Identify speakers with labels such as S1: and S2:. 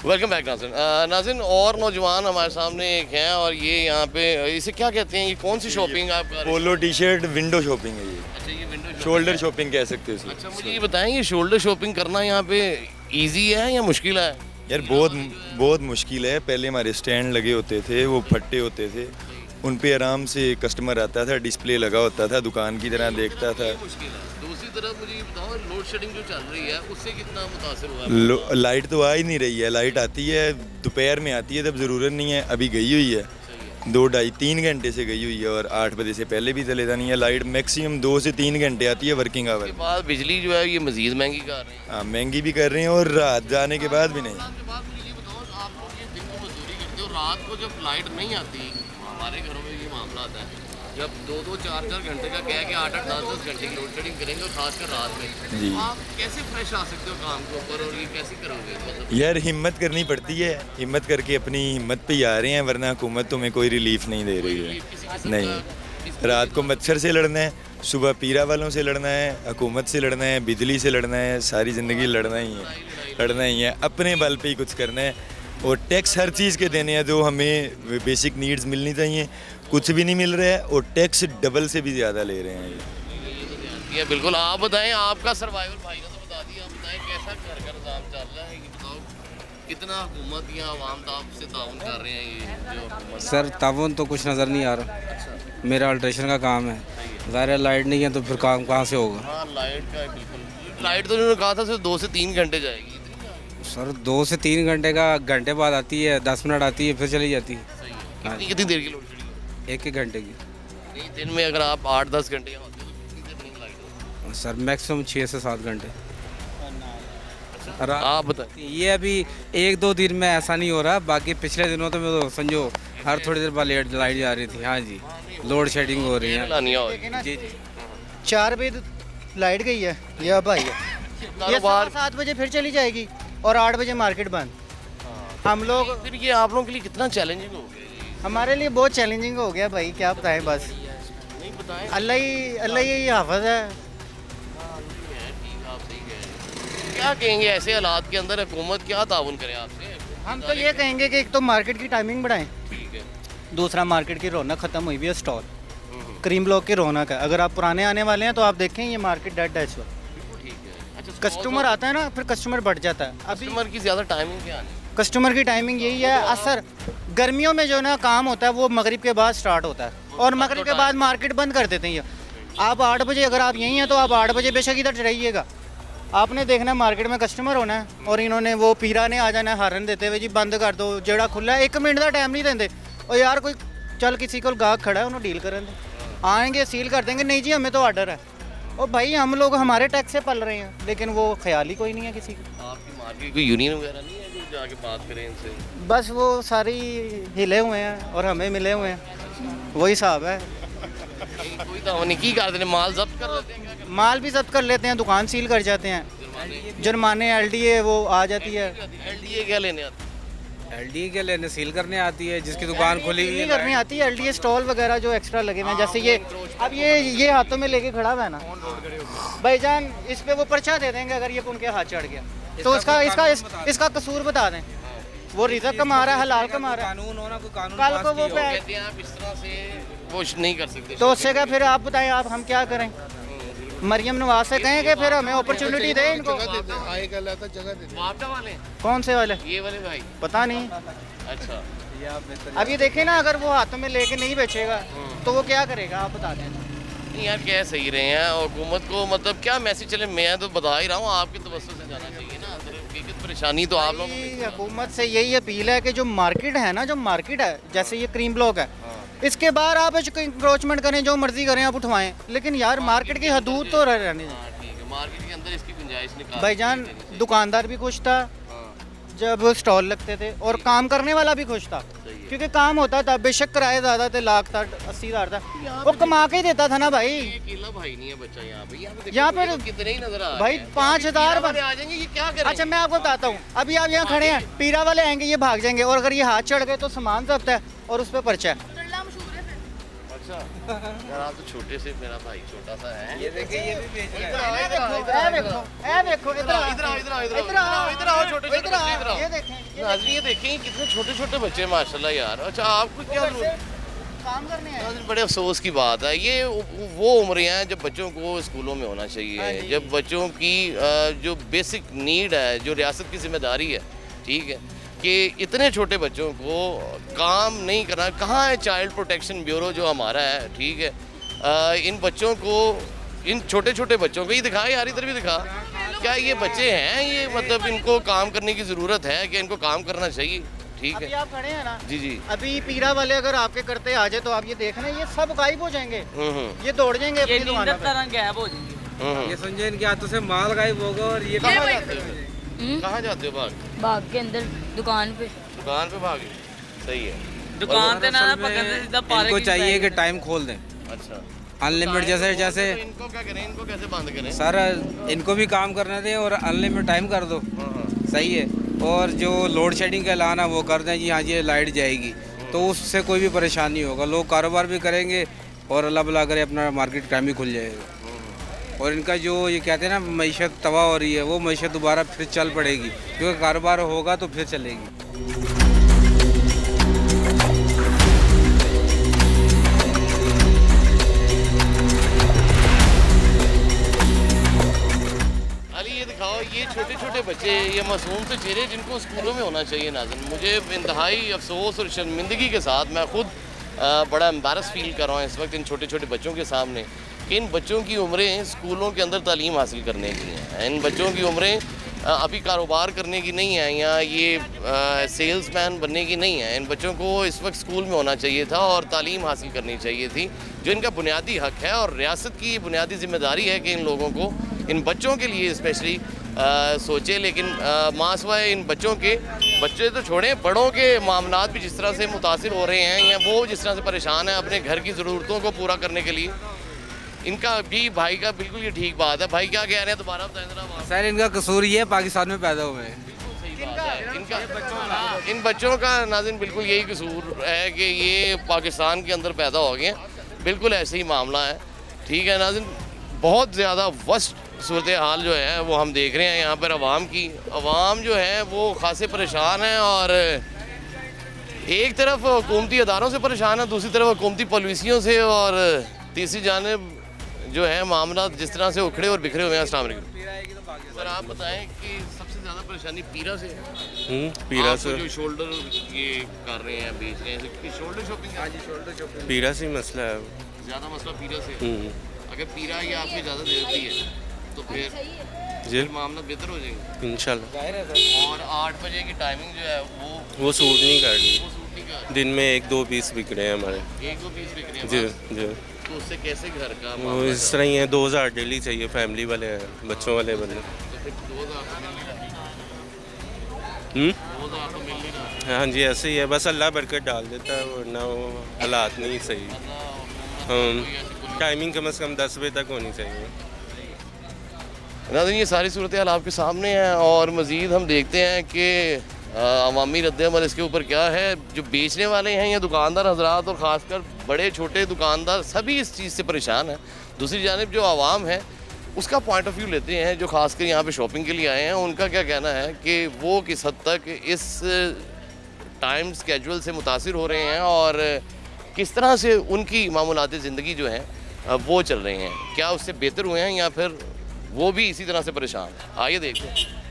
S1: Welcome back नाज़िन। नाज़िन और नौजवान हमारे सामने एक हैं और ये यहाँ पे इसे क्या कहते हैं, ये कौन सी शॉपिंग आप कर रहे हैं?
S2: Polo T shirt window shopping है ये।
S1: अच्छा, ये विंडो
S2: शोल्डर शॉपिंग कह सकते हो
S1: अच्छा,
S2: इसको।
S1: मुझे ये बताएं, ये शोल्डर शॉपिंग करना यहाँ पे इजी है या मुश्किल है?
S2: यार बहुत बहुत मुश्किल है। पहले हमारे स्टैंड लगे होते थे, वो फट्टे होते थे, उन पे आराम से कस्टमर आता था, डिस्प्ले लगा होता था, दुकान की तरह देखता था।
S1: ये मुश्किल है। दूसरी तरफ मुझे ये बताओ, लोड शेडिंग जो चल रही है उससे कितना मुतासर हुआ है?
S2: लाइट तो आ ही नहीं रही है। लाइट आती है दोपहर में आती है, तब ज़रूरत नहीं है। अभी गई हुई है,
S1: सही है।
S2: 2 ढाई 3 घंटे से गई हुई है और 8 बजे से पहले भी चले जानी है। लाइट मैक्सिमम 2 से 3 घंटे आती है वर्किंग आवर।
S1: उसके बाद बिजली जो है ये मजीद महंगी कर रहे हैं।
S2: हाँ, महंगी भी कर रहे हैं और रात जाने के बाद भी नहीं।
S1: के बाद मुझे ये बताओ, आप लोग ये दिन को मजदूरी करते हो, रात को जब लाइट नहीं आती, हमारे घरों में ये मामला आता है, जब 2-2 4-4 घंटे का कह के 8-8 10-10 घंटे की लोड शेडिंग करेंगे और खासकर रात में,
S2: जी।
S1: तो आप कैसे फ्रेश आ सकते हो काम के ऊपर और ये कैसे करोगे? मतलब
S2: यार हिम्मत करनी पड़ती है, हिम्मत करके अपनी हिम्मत पे ही आ रहे हैं, वरना हुकूमत तुम्हें कोई रिलीफ नहीं दे रही है।
S1: किसी किस्म
S2: नहीं,
S1: का
S2: रात को मच्छर से लड़ना है, सुबह पीरा वालों से लड़ना है, हुकूमत से लड़ना है, बिजली से लड़ना है, सारी ज़िंदगी लड़ना ही है, लड़ना ही है। अपने बल पे ही कुछ करना है और टैक्स हर चीज़ के देने हैं जो हमें बेसिक नीड्स मिलनी चाहिए, कुछ भी नहीं मिल रहा है और टैक्स डबल से भी ज़्यादा ले रहे हैं ये।
S1: ये बिल्कुल। आप बताएं, आपका सर्वाइवल भाई ने तो बता दिया, आप बताएं कैसा घर का निज़ाम चल रहा है, ये बताओ कितना हुकूमत या आवाम तो आपसे ताउन कर रहे हैं ये जो हुकूमत?
S3: सर तावन तो कुछ नज़र नहीं आ रहा।
S1: अच्छा,
S3: मेरा अल्ट्रेशन का काम है, ज़ाहिर लाइट नहीं है तो फिर काम कहाँ से होगा।
S1: हाँ लाइट का बिल्कुल। लाइट तो उन्होंने कहा था सिर्फ 2 से 3 घंटे जाएगी। इतनी क्या?
S3: सर 2 से 3 घंटे का, घंटे बाद आती है, 10 मिनट आती है, फिर चली जाती है।
S1: सही है। कितनी देर की लोड शेडिंग होती
S3: एक एक घंटे की।
S1: है? नहीं, दिन में अगर आप 8-10 घंटे यहाँ होते हो तो कितनी देर नहीं लाइट होती?
S3: सर मैक्सिमम 6 से 7 घंटे।
S1: आप बताएं।
S3: ये अभी 1-2 दिन में ऐसा नहीं हो रहा, बाकी पिछले दिनों तो मैं तो समझो हर थोड़ी देर बाद लाइट जा रही थी। हाँ जी, लोड शेडिंग हो रही है।
S1: लानिया हो
S3: जी जी।
S4: 4 बजे लाइट गई है, ये अब आई है, ये
S1: कारोबार
S4: 7 बजे फिर चली जाएगी और 8 बजे मार्केट बंद। हम लोग,
S1: फिर ये आप लोगों के लिए कितना चैलेंजिंग हो गया ये?
S4: हमारे लिए बहुत चैलेंजिंग हो गया भाई, क्या बताएं। बस
S1: नहीं बताएं।
S4: अल्लाह ही हाफिज है।
S1: ठीक, आप सही कह रहे हैं। क्या कहेंगे ऐसे हालात के अंदर हुकूमत क्या ताउन करे आपसे?
S4: हम तो ये कहेंगे कि एक तो मार्केट की टाइमिंग बढ़ाएं,
S1: ठीक है।
S4: दूसरा मार्केट की रौनक ख़त्म हुई हुई है। स्टॉल क्रीम ब्लॉक की रौनक है। अगर आप पुराने आने वाले हैं तो आप देखें ये मार्केट डेड है इस वक्त।
S1: बिल्कुल ठीक है। अच्छा,
S4: कस्टमर आता है ना, फिर कस्टमर बढ़ जाता है। अभी
S1: कस्टमर की ज़्यादा टाइमिंग क्या है?
S4: कस्टमर की टाइमिंग यही है। असर गर्मियों में जो ना काम होता है वो मगरिब के बाद स्टार्ट होता है और मगरिब के बाद मार्केट बंद कर देते हैं ये। आप 8 बजे अगर आप यहीं हैं तो आप 8 बजे बेशक इधर रहिएगा, आपने देखना है मार्केट में कस्टमर होना है और इन्होंने वो पीरा ने आ जाना है हारन देते हुए, जी बंद कर दो, जेड़ा खुला है 1 मिनट का टाइम नहीं देंगे। और यार कोई चल किसी को गाहक खड़ा है उन्होंने डील करन दे, आएंगे सील कर देंगे, नहीं जी हमें तो ऑर्डर है। और भाई हम लोग हमारे टैक्स से पल रहे हैं, लेकिन वो ख्याल ही कोई नहीं है किसी का।
S1: आपकी मार्केट कोई यूनियन वगैरह नहीं है जो जाके बात करें इनसे?
S4: बस वो सारी हिले हुए हैं और हमें मिले हुए हैं, वही हिसाब है।
S1: कोई ताउन नहीं की करते हैं, माल जब्त कर देते हैं? क्या करते
S4: माल भी जब्त कर लेते हैं, दुकान सील कर जाते हैं,
S1: हैं?
S4: जुर्माने LDA वो आ जाती है।
S1: LDA क्या लेने आते हैं?
S3: LD के लेने सील करने आती है, जिसकी दुकान खुली हुई
S4: नहीं
S3: है।
S4: करनी आती है। LDA स्टॉल वगैरह जो एक्स्ट्रा लगे हुए हैं, जैसे ये अब ये हाथों में लेके खड़ा हुआ है ना भाईजान, इस पे वो पर्चा दे देंगे अगर ये उनके हाथ चढ़ गया तो इसका कसूर बता दें। वो रिजक कमा रहा है, हलाल कमा रहा है,
S3: कानून होना, कोई कानून
S4: कल
S3: पास
S4: को वो
S3: नहीं होगा।
S1: कहते हैं आप इस तरह से वो नहीं कर सकते।
S4: तो उससे क्या फिर आप बताएं, आप हम क्या करें? मरियम नवाज से कहें कि फिर हमें अपॉर्चुनिटी दें इनको।
S1: मुआवजा वाले?
S4: कौन से वाले?
S1: ये वाले भाई?
S4: पता नहीं।
S1: अच्छा,
S4: अब ये देखें ना, अगर वो हाथों में लेके नहीं बेचेगा तो वो क्या करेगा, आप बता दें।
S1: नहीं यार कह सही रहे हैं। और हुकूमत को मतलब क्या मैसेज चले, मैं तो बता ही रहा हूँ, आपके तवज्जो से जाना चाहिए ना। हकीकत परेशानी तो आप लोगों को।
S4: हुकूमत से यही अपील है कि जो मार्केट है ना, जो मार्केट है जैसे ये क्रीम ब्लॉक है, इसके बाहर आप इंक्रोचमेंट करें, जो मर्जी करें आप उठवाएं, लेकिन यार मार्केट की हदूद तो रहनी चाहिए।
S1: हाँ ठीक है, मार्केट के अंदर इसकी गुंजाइश निकाल
S4: भाईजान दुकानदार भी खुश था जब स्टॉल लगते थे और काम करने वाला भी खुश था, क्योंकि काम होता था। बेशक किराया ज़्यादा थे, लाख था, 80,000 था, वो कमा के ही देता था ना भाई।
S1: अकेला भाई नहीं है बच्चा यहाँ पे।
S4: यहाँ पे
S1: देखो कितने ही नजर आ
S4: भाई 5,000
S1: वाले आ जाएंगे, ये क्या करेंगे?
S4: अच्छा मैं आपको बताता हूँ, अभी आप यहाँ खड़े हैं, पीरा वाले आएंगे, ये भाग जाएंगे, और अगर ये हाथ चढ़ गए तो सामान जब्त है और उस पर पर्चा है।
S1: अच्छा यार, आप तो छोटे से, मेरा भाई छोटा सा है।
S3: ये देखिए, ये भी बेच रहा है।
S4: देखो, ए देखो, इधर आओ,
S1: इधर आओ, इधर आओ, इधर आओ,
S4: इधर आओ,
S1: इधर आओ, छोटे छोटे
S4: इधर आओ,
S1: बच्चे, इधर आओ।
S4: ये देखें,
S1: नाज़रीन ये देखें कितने छोटे छोटे बच्चे माशाल्लाह यार। अच्छा आपको क्या
S4: काम करने हैं।
S1: नाज़रीन बड़े अफसोस की बात है, ये वो उम्रें हैं जब बच्चों को स्कूलों में होना चाहिए, जब बच्चों की जो बेसिक नीड है, जो रियासत की जिम्मेदारी है, ठीक है, कि इतने छोटे बच्चों को काम नहीं करना। कहाँ है चाइल्ड प्रोटेक्शन ब्यूरो जो हमारा है, ठीक है, इन बच्चों को, इन छोटे छोटे बच्चों को ये दिखा यार, इधर भी दिखा, क्या ये बच्चे हैं, ये मतलब इनको काम करने की ज़रूरत है कि इनको काम करना चाहिए, ठीक
S4: अभी
S1: है।
S4: आप खड़े हैं ना,
S1: जी जी।
S4: अभी पीरा वाले अगर आपके करते आ जाए तो आप ये देखना, ये सब गायब हो जाएंगे, ये दौड़ जाएंगे अपनी दुकान पे।
S3: गायब हो जाएंगे। ये समझे इनके हाथों से माल गायब होगा और ये
S1: कहाँ जाते हो? कहाँ जाते हो
S5: बाग के अंदर दुकान पे
S1: भागे? सही है।
S3: दुकान पे ना इनको चाहिए कि टाइम खोल दें
S1: अच्छा
S3: अनलिमिटेड, जैसे
S1: तो इनको क्या करें, इनको कैसे बंद करें?
S3: सर इनको भी काम करने दें और अनलिमिटेड टाइम कर दो, सही है। और जो लोड शेडिंग का ऐलान है वो कर दें जी, हाँ जी लाइट जाएगी, तो उससे कोई भी परेशानी नहीं होगा, लोग कारोबार भी करेंगे और अल्लाह भला करे अपना मार्केट टाइम भी खुल जाएगा। और इनका जो ये कहते हैं ना मईशत तबाह हो रही है, वो मईशत दोबारा फिर चल पड़ेगी, क्योंकि कारोबार होगा तो फिर चलेगी।
S1: अली ये दिखाओ, ये छोटे छोटे बच्चे, ये मासूम से चेहरे जिनको स्कूलों में होना चाहिए। नाज़रीन मुझे इंतहाई अफसोस और शर्मिंदगी के साथ मैं खुद बड़ा एम्बैरस फील कर रहा हूँ इस वक्त इन छोटे छोटे बच्चों के सामने कि इन बच्चों की उम्रें स्कूलों के अंदर तालीम हासिल करने की हैं। इन बच्चों की उम्रें अभी कारोबार करने की नहीं है या ये सेल्समैन बनने की नहीं है। इन बच्चों को इस वक्त स्कूल में होना चाहिए था और तालीम हासिल करनी चाहिए थी, जो इनका बुनियादी हक है और रियासत की बुनियादी जिम्मेदारी है कि इन लोगों को, इन बच्चों के लिए स्पेशली सोचे। लेकिन मासवाए इन बच्चों के, बच्चे तो छोड़ें, बड़ों के मामलात भी जिस तरह से मुतासिर हो रहे हैं या वो जिस तरह से परेशान है अपने घर की ज़रूरतों को पूरा करने के लिए, इनका भी भाई का बिल्कुल ये ठीक बात है। भाई क्या कह रहे हैं दोबारा बताएं जरा।
S3: सर इनका कसूर ये है पाकिस्तान में पैदा हुए हैं।
S1: सही बात है। इनका, इन बच्चों का नाज़रीन बिल्कुल यही कसूर है कि ये पाकिस्तान के अंदर पैदा हो गए हैं, बिल्कुल ऐसे ही मामला है, ठीक है नाज़रीन। बहुत ज़्यादा वर्स्ट सूरत हाल जो है वो हम देख रहे हैं यहाँ पर अवाम की। अवाम जो है वो खासे परेशान है और एक तरफ हुकूमती अदारों से परेशान है, दूसरी तरफ हुकूमती पॉलिसियों से, और तीसरी जानिब जो है मामला जिस तरह से उखड़े और बिखरे हुए हैं। अस्सलाम वालेकुम सर, आप बताएं कि सबसे ज़्यादा परेशानी पीरा से है?
S6: पीरा से
S1: जो शोल्डर ये कर रहे हैं, बेच रहे हैं, शोल्डर शॉपिंग। हाँ जी, शोल्डर शॉपिंग
S6: पीरा से ही मसला है।
S1: ज़्यादा मसला पीरा से है। अगर पीरा ये आपको इजाज़त दे देती है तो फिर मामला बेहतर हो जाएगा
S6: इंशाल्लाह।
S1: और 8 बजे की टाइमिंग जो है
S6: वो सूट नहीं कर रही।
S1: वो सूट नहीं कर,
S6: दिन में 1-2 पीस बिक रहे हैं हमारे।
S1: 1-2 पीस बिक रहे हैं
S6: जी
S1: बस।
S6: जी।
S1: तो उससे कैसे घर का
S6: वो
S1: मामला
S6: इस तरह ही है, 2000 डेली चाहिए, फैमिली वाले हैं, बच्चों वाले बंदे।
S1: तो फिर 2000 तो मिल नहीं रहा। 2000 तो मिल नहीं रहा।
S6: हाँ जी ऐसे ही है, बस अल्लाह बरकत डाल देता है, वरना वो हालात नहीं सही। टाइमिंग कम से कम 10 बजे तक होनी चाहिए।
S1: नाज़रीन ये सारी सूरत हाल आपके सामने है और मज़ीद हम देखते हैं कि अवामी रद्द-ए-अमल इसके ऊपर क्या है। जो बेचने वाले हैं या दुकानदार हजरात और ख़ासकर बड़े छोटे दुकानदार सभी इस चीज़ से परेशान हैं। दूसरी जानिब जो आवाम है उसका पॉइंट ऑफ व्यू लेते हैं, जो ख़ासकर यहाँ पे शॉपिंग के लिए आए हैं, उनका क्या कहना है कि वो किस हद तक इस टाइम स्केड्यूल से मुतासिर हो रहे हैं और किस तरह से उनकी मामूलात ज़िंदगी जो हैं वो चल रहे हैं, क्या उससे बेहतर हुए हैं या फिर वो भी इसी तरह से परेशान हैं। आइए देखते हैं।